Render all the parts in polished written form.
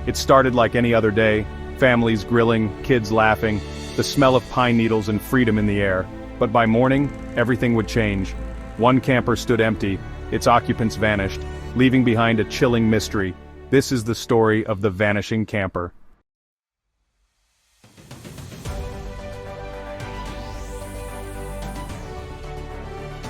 It started like any other day, families grilling, kids laughing, the smell of pine needles and freedom in the air. But by morning, everything would change. One camper stood empty, its occupants vanished, leaving behind a chilling mystery. This is the story of the vanishing camper.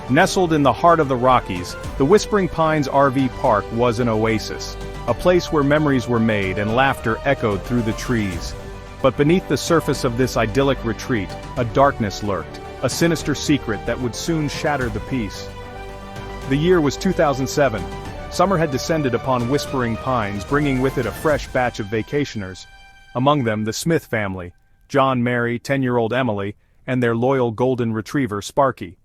Nestled in the heart of the Rockies, the Whispering Pines RV Park was an oasis, a place where memories were made and laughter echoed through the trees. But beneath the surface of this idyllic retreat, a darkness lurked, a sinister secret that would soon shatter the peace. The year was 2007. Summer had descended upon Whispering Pines, bringing with it a fresh batch of vacationers. Among them, the Smith family, John, Mary, 10-year-old Emily, and their loyal golden retriever, Sparky.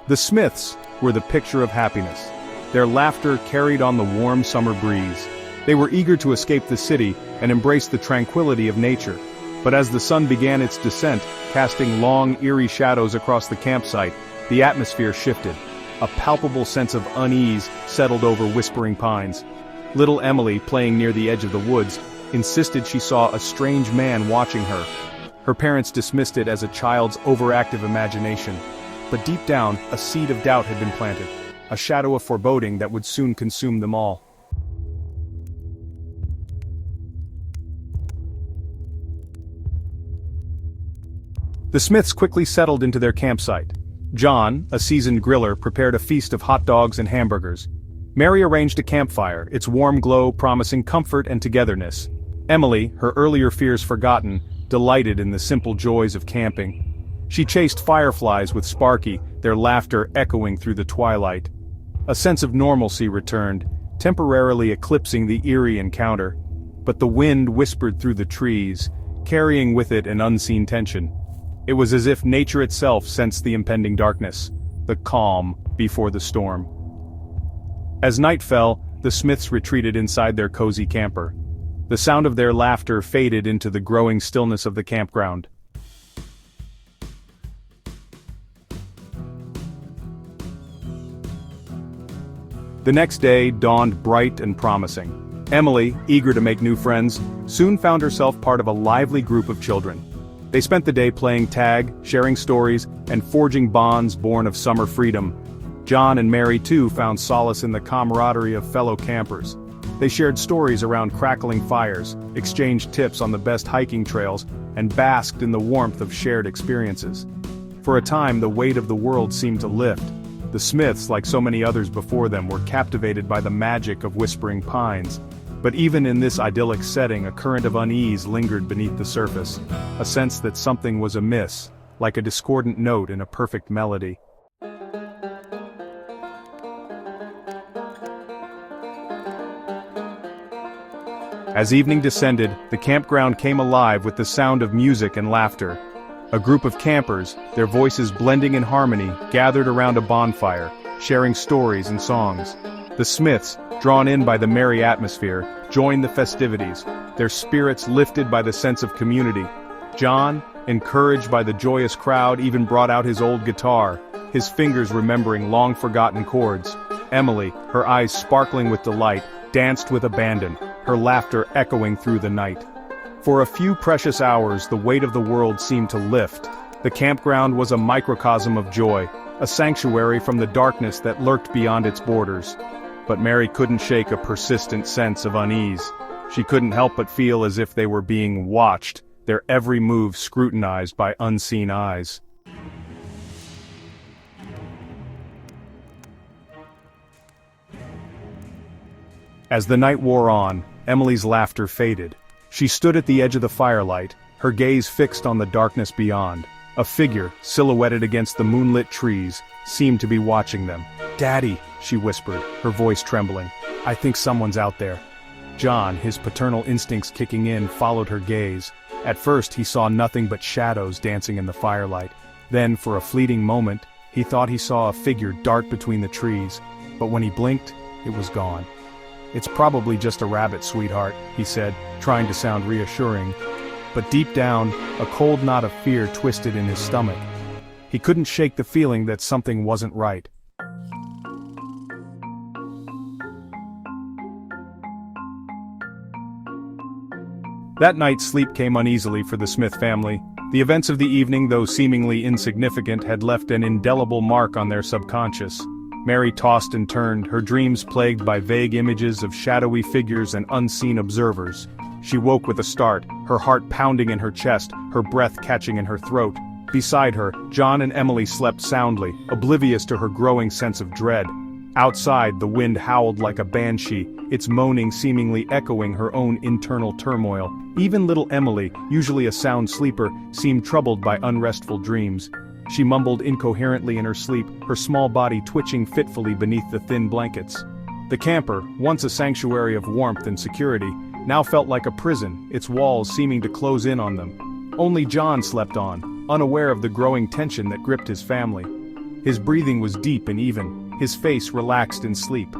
The Smiths were the picture of happiness. Their laughter carried on the warm summer breeze. They were eager to escape the city and embrace the tranquility of nature. But as the sun began its descent, casting long, eerie shadows across the campsite, the atmosphere shifted. A palpable sense of unease settled over Whispering Pines. Little Emily, playing near the edge of the woods, insisted she saw a strange man watching her. Her parents dismissed it as a child's overactive imagination. But deep down, a seed of doubt had been planted, a shadow of foreboding that would soon consume them all. The Smiths quickly settled into their campsite. John, a seasoned griller, prepared a feast of hot dogs and hamburgers. Mary arranged a campfire, its warm glow promising comfort and togetherness. Emily, her earlier fears forgotten, delighted in the simple joys of camping. She chased fireflies with Sparky, their laughter echoing through the twilight. A sense of normalcy returned, temporarily eclipsing the eerie encounter. But the wind whispered through the trees, carrying with it an unseen tension. It was as if nature itself sensed the impending darkness, the calm before the storm. As night fell, the Smiths retreated inside their cozy camper. The sound of their laughter faded into the growing stillness of the campground. The next day dawned bright and promising. Emily, eager to make new friends, soon found herself part of a lively group of children. They spent the day playing tag, sharing stories, and forging bonds born of summer freedom. John and Mary too found solace in the camaraderie of fellow campers. They shared stories around crackling fires, exchanged tips on the best hiking trails, and basked in the warmth of shared experiences. For a time, the weight of the world seemed to lift. The Smiths, like so many others before them, were captivated by the magic of Whispering Pines. But even in this idyllic setting, a current of unease lingered beneath the surface, a sense that something was amiss, like a discordant note in a perfect melody. As evening descended, the campground came alive with the sound of music and laughter. A group of campers, their voices blending in harmony, gathered around a bonfire, sharing stories and songs. The Smiths, drawn in by the merry atmosphere, joined the festivities, their spirits lifted by the sense of community. John, encouraged by the joyous crowd, even brought out his old guitar, his fingers remembering long-forgotten chords. Emily, her eyes sparkling with delight, danced with abandon, her laughter echoing through the night. For a few precious hours, the weight of the world seemed to lift. The campground was a microcosm of joy, a sanctuary from the darkness that lurked beyond its borders. But Mary couldn't shake a persistent sense of unease. She couldn't help but feel as if they were being watched, their every move scrutinized by unseen eyes. As the night wore on, Emily's laughter faded. She stood at the edge of the firelight, her gaze fixed on the darkness beyond. A figure, silhouetted against the moonlit trees, seemed to be watching them. "Daddy," she whispered, her voice trembling. "I think someone's out there." John, his paternal instincts kicking in, followed her gaze. At first he saw nothing but shadows dancing in the firelight. Then, for a fleeting moment, he thought he saw a figure dart between the trees. But when he blinked, it was gone. "It's probably just a rabbit, sweetheart," he said, trying to sound reassuring. But deep down, a cold knot of fear twisted in his stomach. He couldn't shake the feeling that something wasn't right. That night sleep came uneasily for the Smith family. The events of the evening, though seemingly insignificant, had left an indelible mark on their subconscious. Mary tossed and turned, her dreams plagued by vague images of shadowy figures and unseen observers. She woke with a start, her heart pounding in her chest, her breath catching in her throat. Beside her, John and Emily slept soundly, oblivious to her growing sense of dread. Outside, the wind howled like a banshee, its moaning seemingly echoing her own internal turmoil. Even little Emily, usually a sound sleeper, seemed troubled by unrestful dreams. She mumbled incoherently in her sleep, her small body twitching fitfully beneath the thin blankets. The camper, once a sanctuary of warmth and security, now felt like a prison, its walls seeming to close in on them. Only John slept on, unaware of the growing tension that gripped his family. His breathing was deep and even, his face relaxed in sleep.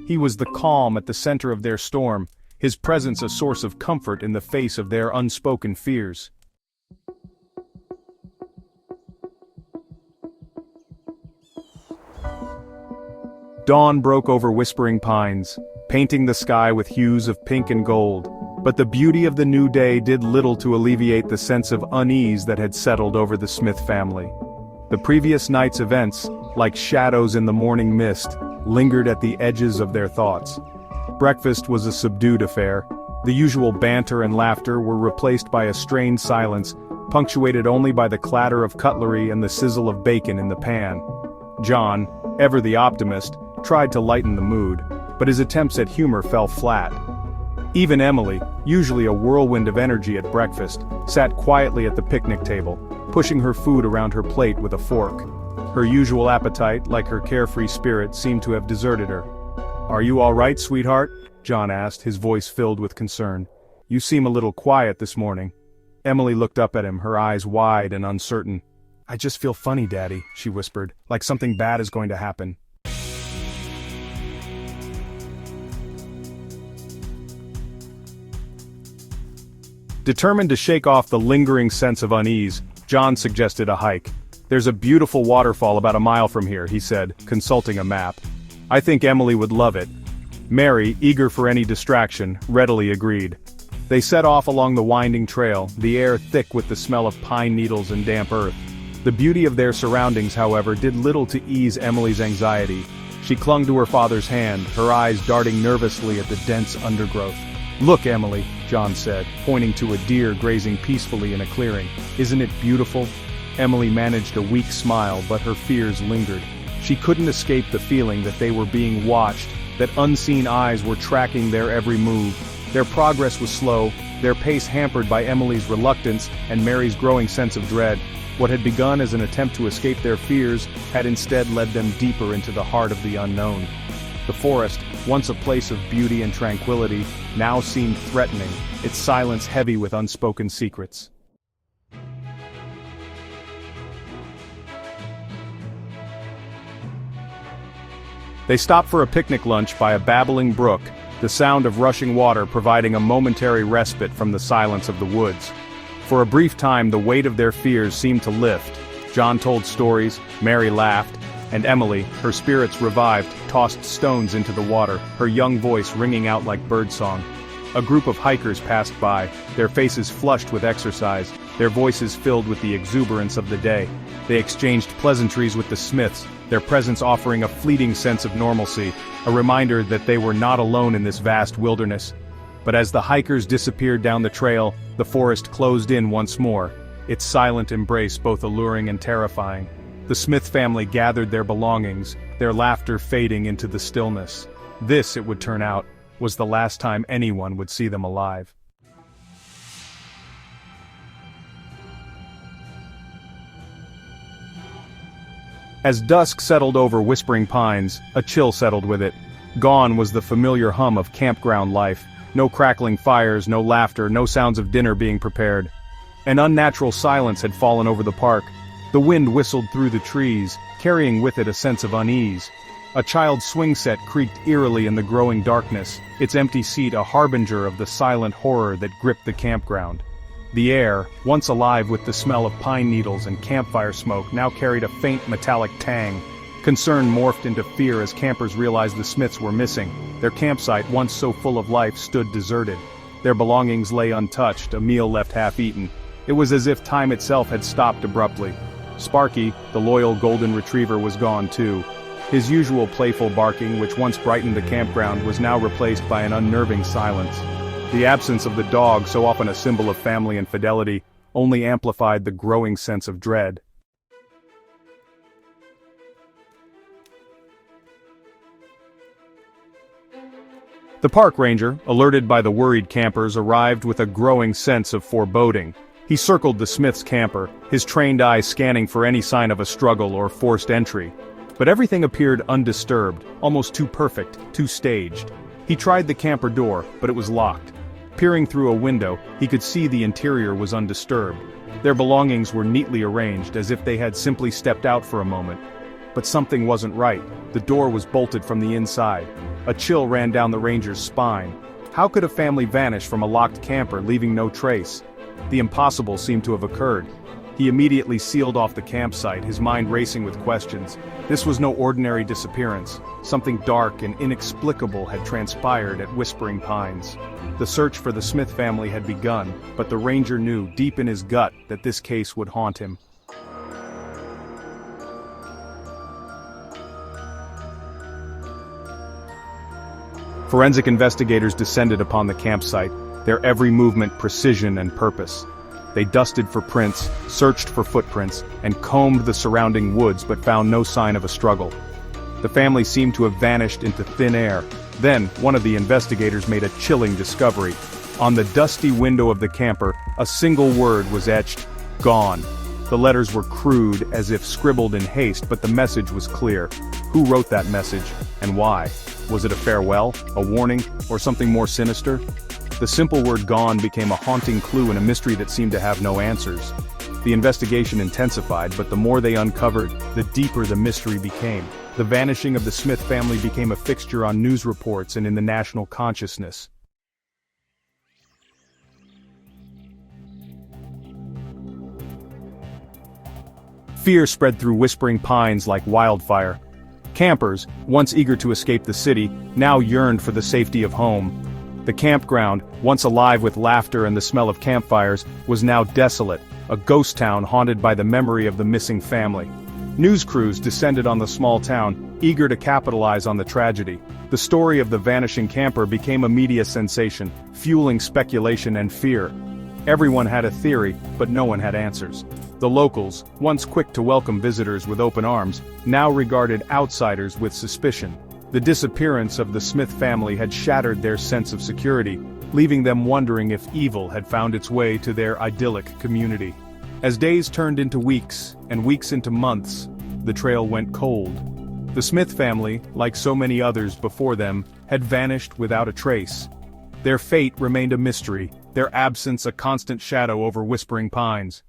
He was the calm at the center of their storm, his presence a source of comfort in the face of their unspoken fears. Dawn broke over Whispering Pines, painting the sky with hues of pink and gold, but the beauty of the new day did little to alleviate the sense of unease that had settled over the Smith family. The previous night's events, like shadows in the morning mist, lingered at the edges of their thoughts. Breakfast was a subdued affair. The usual banter and laughter were replaced by a strained silence, punctuated only by the clatter of cutlery and the sizzle of bacon in the pan. John, ever the optimist, tried to lighten the mood, but his attempts at humor fell flat. Even Emily, usually a whirlwind of energy at breakfast, sat quietly at the picnic table, pushing her food around her plate with a fork. Her usual appetite, like her carefree spirit, seemed to have deserted her. "Are you all right, sweetheart?" John asked, his voice filled with concern. "You seem a little quiet this morning." Emily looked up at him, her eyes wide and uncertain. "I just feel funny, Daddy," she whispered, "like something bad is going to happen." Determined to shake off the lingering sense of unease, John suggested a hike. "There's a beautiful waterfall about a mile from here," he said, consulting a map. "I think Emily would love it." Mary, eager for any distraction, readily agreed. They set off along the winding trail, the air thick with the smell of pine needles and damp earth. The beauty of their surroundings, however, did little to ease Emily's anxiety. She clung to her father's hand, her eyes darting nervously at the dense undergrowth. "Look, Emily," John said, pointing to a deer grazing peacefully in a clearing. "Isn't it beautiful?" Emily managed a weak smile, but her fears lingered. She couldn't escape the feeling that they were being watched, that unseen eyes were tracking their every move. Their progress was slow, their pace hampered by Emily's reluctance and Mary's growing sense of dread. What had begun as an attempt to escape their fears had instead led them deeper into the heart of the unknown. The forest, once a place of beauty and tranquility, now seemed threatening, its silence heavy with unspoken secrets. They stopped for a picnic lunch by a babbling brook, the sound of rushing water providing a momentary respite from the silence of the woods. For a brief time the weight of their fears seemed to lift. John told stories, Mary laughed, and Emily, her spirits revived, tossed stones into the water, her young voice ringing out like birdsong. A group of hikers passed by, their faces flushed with exercise, their voices filled with the exuberance of the day. They exchanged pleasantries with the Smiths, their presence offering a fleeting sense of normalcy, a reminder that they were not alone in this vast wilderness. But as the hikers disappeared down the trail, the forest closed in once more, its silent embrace both alluring and terrifying. The Smith family gathered their belongings, their laughter fading into the stillness. This, it would turn out, was the last time anyone would see them alive. As dusk settled over Whispering Pines, a chill settled with it. Gone was the familiar hum of campground life. No crackling fires, no laughter, no sounds of dinner being prepared. An unnatural silence had fallen over the park. The wind whistled through the trees, carrying with it a sense of unease. A child's swing set creaked eerily in the growing darkness, its empty seat a harbinger of the silent horror that gripped the campground. The air, once alive with the smell of pine needles and campfire smoke, now carried a faint metallic tang. Concern morphed into fear as campers realized the Smiths were missing. Their campsite, once so full of life, stood deserted. Their belongings lay untouched, a meal left half-eaten. It was as if time itself had stopped abruptly. Sparky, the loyal golden retriever, was gone too. His usual playful barking, which once brightened the campground, was now replaced by an unnerving silence. The absence of the dog, so often a symbol of family and fidelity, only amplified the growing sense of dread. The park ranger, alerted by the worried campers, arrived with a growing sense of foreboding. He circled the Smiths' camper, his trained eyes scanning for any sign of a struggle or forced entry. But everything appeared undisturbed, almost too perfect, too staged. He tried the camper door, but it was locked. Peering through a window, he could see the interior was undisturbed. Their belongings were neatly arranged, as if they had simply stepped out for a moment. But something wasn't right. The door was bolted from the inside. A chill ran down the ranger's spine. How could a family vanish from a locked camper, leaving no trace? The impossible seemed to have occurred. He immediately sealed off the campsite, his mind racing with questions. This was no ordinary disappearance. Something dark and inexplicable had transpired at Whispering Pines. The search for the Smith family had begun, but the ranger knew, deep in his gut, that this case would haunt him. Forensic investigators descended upon the campsite, their every movement precision and purpose. They dusted for prints, searched for footprints, and combed the surrounding woods but found no sign of a struggle. The family seemed to have vanished into thin air. Then, one of the investigators made a chilling discovery. On the dusty window of the camper, a single word was etched: gone. The letters were crude, as if scribbled in haste, but the message was clear. Who wrote that message, and why? Was it a farewell, a warning, or something more sinister? The simple word "gone" became a haunting clue in a mystery that seemed to have no answers. The investigation intensified, but the more they uncovered, the deeper the mystery became. The vanishing of the Smith family became a fixture on news reports and in the national consciousness. Fear spread through Whispering Pines like wildfire. Campers, once eager to escape the city, now yearned for the safety of home. The campground, once alive with laughter and the smell of campfires, was now desolate, a ghost town haunted by the memory of the missing family. News crews descended on the small town, eager to capitalize on the tragedy. The story of the vanishing camper became a media sensation, fueling speculation and fear. Everyone had a theory, but no one had answers. The locals, once quick to welcome visitors with open arms, now regarded outsiders with suspicion. The disappearance of the Smith family had shattered their sense of security, leaving them wondering if evil had found its way to their idyllic community. As days turned into weeks, and weeks into months, the trail went cold. The Smith family, like so many others before them, had vanished without a trace. Their fate remained a mystery, their absence a constant shadow over Whispering Pines.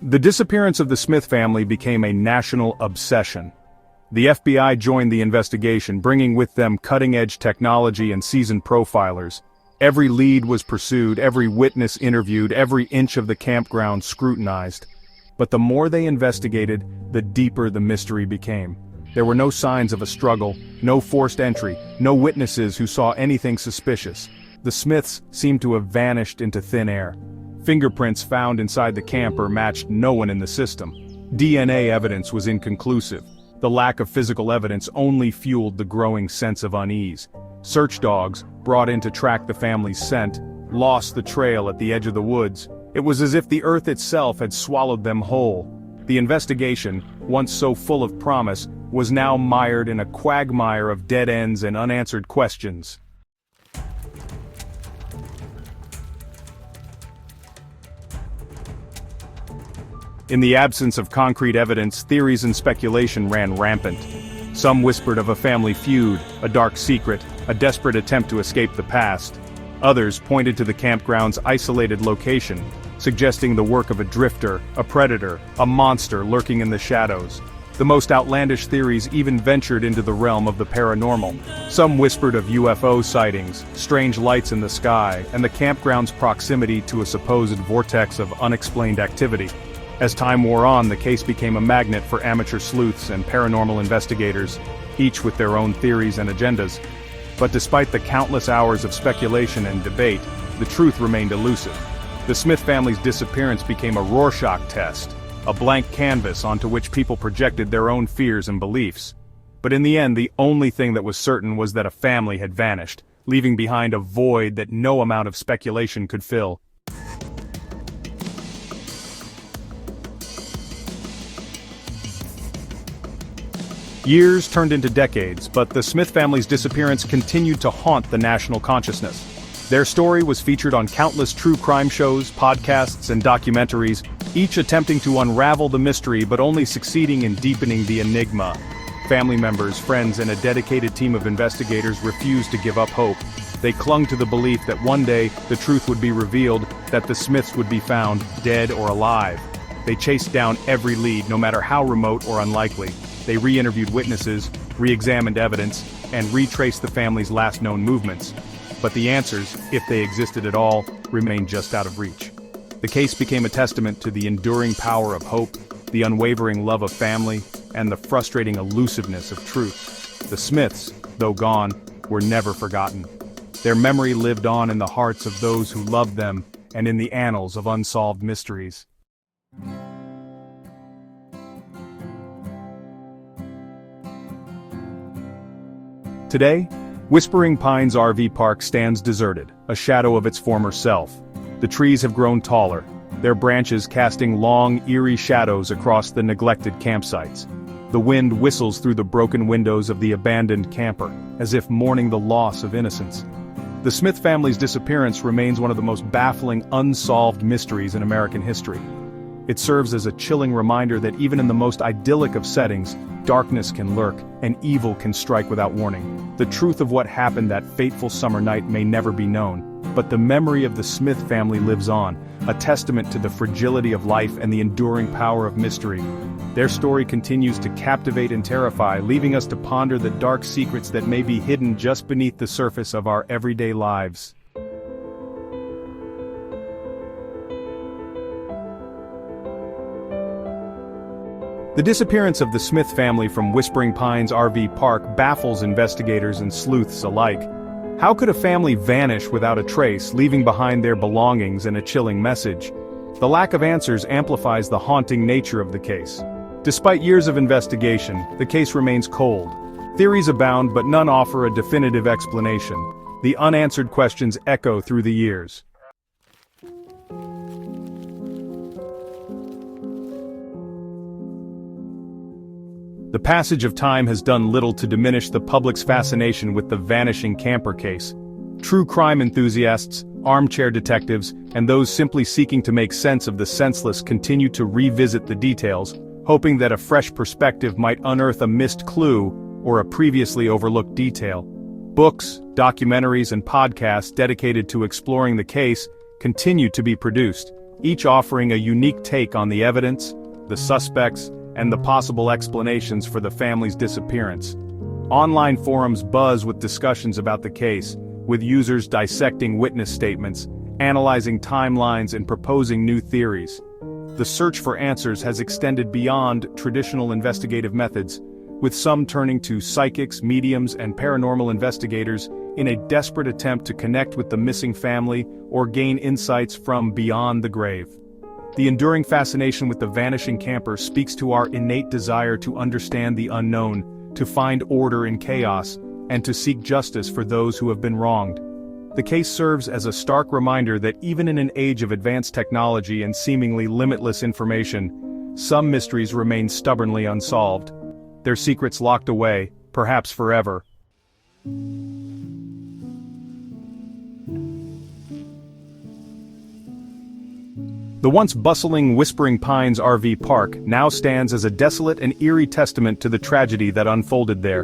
The disappearance of the Smith family became a national obsession. The FBI joined the investigation, bringing with them cutting-edge technology and seasoned profilers. Every lead was pursued, every witness interviewed, every inch of the campground scrutinized. But the more they investigated, the deeper the mystery became. There were no signs of a struggle, no forced entry, no witnesses who saw anything suspicious. The Smiths seemed to have vanished into thin air. Fingerprints found inside the camper matched no one in the system. DNA evidence was inconclusive. The lack of physical evidence only fueled the growing sense of unease. Search dogs, brought in to track the family's scent, lost the trail at the edge of the woods. It was as if the earth itself had swallowed them whole. The investigation, once so full of promise, was now mired in a quagmire of dead ends and unanswered questions. In the absence of concrete evidence, theories and speculation ran rampant. Some whispered of a family feud, a dark secret, a desperate attempt to escape the past. Others pointed to the campground's isolated location, suggesting the work of a drifter, a predator, a monster lurking in the shadows. The most outlandish theories even ventured into the realm of the paranormal. Some whispered of UFO sightings, strange lights in the sky, and the campground's proximity to a supposed vortex of unexplained activity. As time wore on, the case became a magnet for amateur sleuths and paranormal investigators, each with their own theories and agendas. But despite the countless hours of speculation and debate, the truth remained elusive. The Smith family's disappearance became a Rorschach test, a blank canvas onto which people projected their own fears and beliefs. But in the end, the only thing that was certain was that a family had vanished, leaving behind a void that no amount of speculation could fill. Years turned into decades, but the Smith family's disappearance continued to haunt the national consciousness. Their story was featured on countless true crime shows, podcasts, and documentaries, each attempting to unravel the mystery but only succeeding in deepening the enigma. Family members, friends, and a dedicated team of investigators refused to give up hope. They clung to the belief that one day the truth would be revealed, that the Smiths would be found, dead or alive. They chased down every lead, no matter how remote or unlikely. They re-interviewed witnesses, re-examined evidence, and retraced the family's last known movements. But the answers, if they existed at all, remained just out of reach. The case became a testament to the enduring power of hope, the unwavering love of family, and the frustrating elusiveness of truth. The Smiths, though gone, were never forgotten. Their memory lived on in the hearts of those who loved them and in the annals of unsolved mysteries. Today, Whispering Pines RV Park stands deserted, a shadow of its former self. The trees have grown taller, their branches casting long, eerie shadows across the neglected campsites. The wind whistles through the broken windows of the abandoned camper, as if mourning the loss of innocence. The Smith family's disappearance remains one of the most baffling, unsolved mysteries in American history. It serves as a chilling reminder that even in the most idyllic of settings, darkness can lurk, and evil can strike without warning. The truth of what happened that fateful summer night may never be known, but the memory of the Smith family lives on, a testament to the fragility of life and the enduring power of mystery. Their story continues to captivate and terrify, leaving us to ponder the dark secrets that may be hidden just beneath the surface of our everyday lives. The disappearance of the Smith family from Whispering Pines RV Park baffles investigators and sleuths alike. How could a family vanish without a trace, leaving behind their belongings and a chilling message? The lack of answers amplifies the haunting nature of the case. Despite years of investigation, the case remains cold. Theories abound, but none offer a definitive explanation. The unanswered questions echo through the years. The passage of time has done little to diminish the public's fascination with the Vanishing camper case. True crime enthusiasts, armchair detectives, and those simply seeking to make sense of the senseless continue to revisit the details, hoping that a fresh perspective might unearth a missed clue or a previously overlooked detail. Books, documentaries, and podcasts dedicated to exploring the case continue to be produced, each offering a unique take on the evidence, the suspects, and the possible explanations for the family's disappearance. Online forums buzz with discussions about the case, with users dissecting witness statements, analyzing timelines, and proposing new theories. The search for answers has extended beyond traditional investigative methods, with some turning to psychics, mediums, and paranormal investigators in a desperate attempt to connect with the missing family or gain insights from beyond the grave. The enduring fascination with the vanishing camper speaks to our innate desire to understand the unknown, to find order in chaos, and to seek justice for those who have been wronged. The case serves as a stark reminder that even in an age of advanced technology and seemingly limitless information, some mysteries remain stubbornly unsolved, their secrets locked away, perhaps forever. The once bustling Whispering Pines RV Park now stands as a desolate and eerie testament to the tragedy that unfolded there.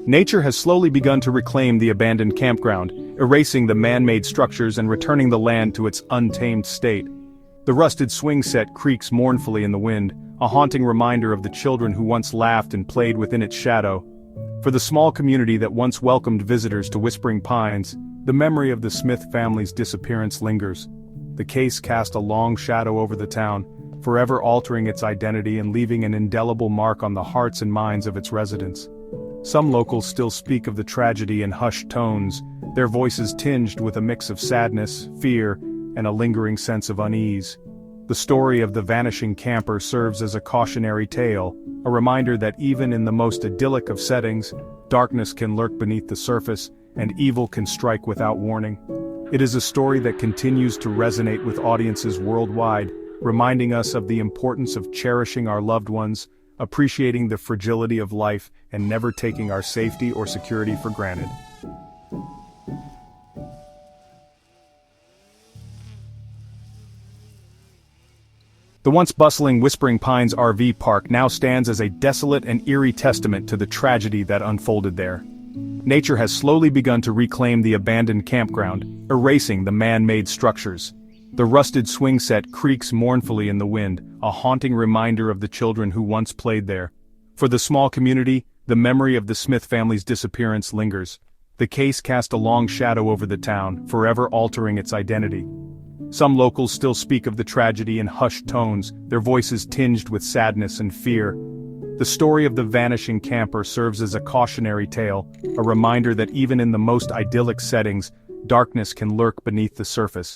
Nature has slowly begun to reclaim the abandoned campground, erasing the man-made structures and returning the land to its untamed state. The rusted swing set creaks mournfully in the wind, a haunting reminder of the children who once laughed and played within its shadow. For the small community that once welcomed visitors to Whispering Pines, the memory of the Smith family's disappearance lingers. The case cast a long shadow over the town, forever altering its identity and leaving an indelible mark on the hearts and minds of its residents. Some locals still speak of the tragedy in hushed tones, their voices tinged with a mix of sadness, fear, and a lingering sense of unease. The story of the vanishing camper serves as a cautionary tale, a reminder that even in the most idyllic of settings, darkness can lurk beneath the surface, and evil can strike without warning. It is a story that continues to resonate with audiences worldwide, reminding us of the importance of cherishing our loved ones, appreciating the fragility of life, and never taking our safety or security for granted. The once bustling Whispering Pines RV park now stands as a desolate and eerie testament to the tragedy that unfolded there. Nature has slowly begun to reclaim the abandoned campground, erasing the man-made structures. The rusted swing set creaks mournfully in the wind, a haunting reminder of the children who once played there. For the small community, the memory of the Smith family's disappearance lingers. The case cast a long shadow over the town, forever altering its identity. Some locals still speak of the tragedy in hushed tones, their voices tinged with sadness and fear. The story of the vanishing camper serves as a cautionary tale, a reminder that even in the most idyllic settings, darkness can lurk beneath the surface.